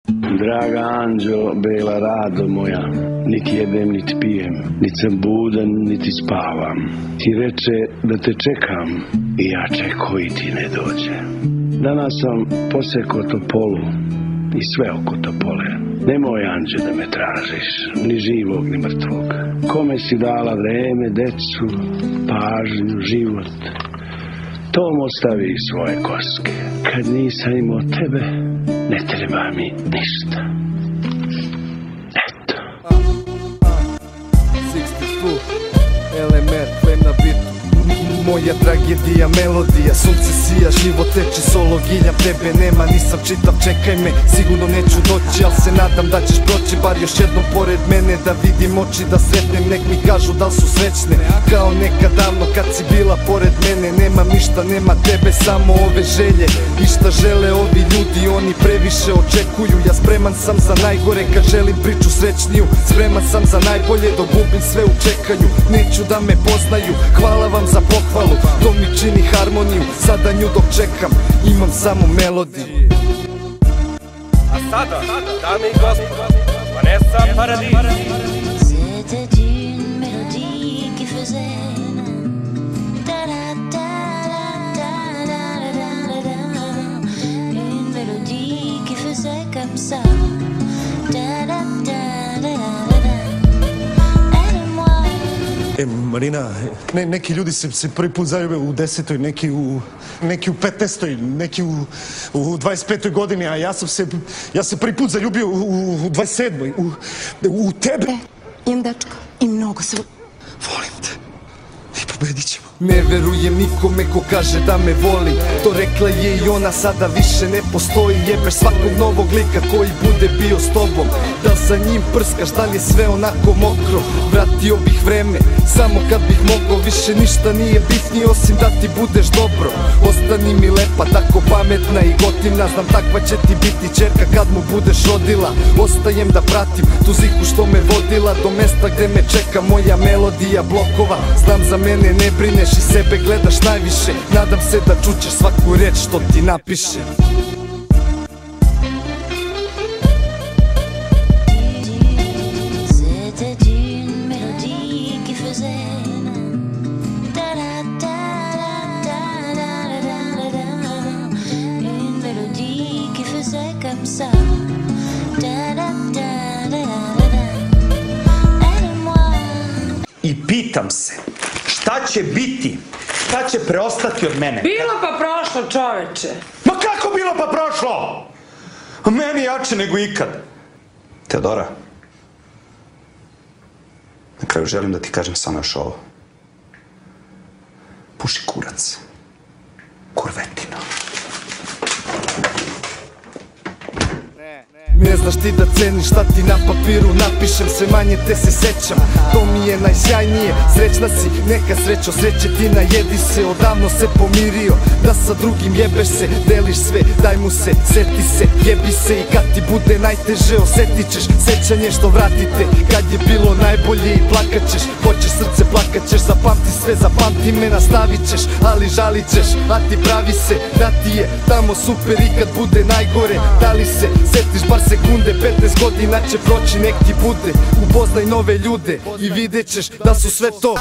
Draga anđo, bela rado moja, niti jedem, niti pijem, niti sam budan, niti spavam. Ti reče da te čekam i ja čeko i ti ne dođe. Danas sam posekao topolu i sve oko topole. Nemoj anđe da me tražiš, ni živog, ni mrtvog. Kome si dala vreme, decu, pažnju, život, tom ostavi svoje koske. Kad nisam imao tebe, ne treba mi ništa. Eto. 62 LMR, Flame na bitu. Moja tragedija, melodija, sunce sija, život teče, solo giljam, tebe nema, nisam čitav, čekaj me, sigurno neću doći, al se nadam da ćeš proći, bar još jednom pored mene, da vidim oči, da sretnem, nek mi kažu da li su srećne, kao nekad davno kad si bila pored mene, nemam ništa, nema tebe, samo ove želje, i šta žele ovi ljudi, oni previše očekuju, ja spreman sam za najgore kad želim priču srećniju, spreman sam za najbolje, dok gubim sve u čekanju, neću da me poznaju, hvala vam za pohvalu, to mi čini harmoniju, sada nju dok čekam, imam samo melodiju. A sada, dame i gospodo, Vanessa Paradis. C'était une mélodie qui faisait une mélodie qui faisait comme ça. Marina, neki ljudi se prvi put zaljube u 10. neki u 15. neki u 25. godini, a ja se prvi put zaljubio u 27. u tebe. Imam dečka i mnogo se Volim te i pobedit ćemo. Ne verujem nikome ko kaže da me voli, to rekla je i ona, sada više ne postoji. Jebeš svakog novog lika koji bude bio s tobom, da za njim prskaš, da li je sve onako mokro. Vratio bih vreme, samo kad bih mogao, više ništa nije bitnije osim da ti budeš dobro. Ostani mi lepa, tako pametna i gotivna, znam takva će ti biti ćerka kad mu budeš rodila. Ostajem da pratim tu ziku što me vodila do mesta gde me čeka moja melodija blokova. Znam za mene ne brineš i sebe gledaš najviše, nadam se da čućeš svaku reč što ti napiše. I pitam se, šta će biti, šta će preostati od mene? Bilo pa prošlo, čoveče. Ma kako bilo pa prošlo? Meni jače nego ikad. Teodora, na kraju želim da ti kažem samo još ovo. Puši kurac. Kurvetino. Ne znaš ti da ceniš šta ti na papiru napišem, sve manje te se sećam, to mi je najsjajnije. Srećna si, neka srećo, sreće ti najedi se, odavno se pomirio, da sa drugim jebeš se, deliš sve, daj mu se, seti se, jebi se i kad ti bude najteže osetit ćeš sećanje što vratite, kad je bilo najbolje i plakat ćeš, hoćeš srce plakat ćeš, zapamti sve, zapamti me, nastavit ćeš, ali žalit ćeš, a ti pravi se da ti je tamo super i kad bude najgore, da li se setiš bar sekunde, 15 godina će proći, nek ti bude, upoznaj nove ljude i vidjet ćeš da su sve to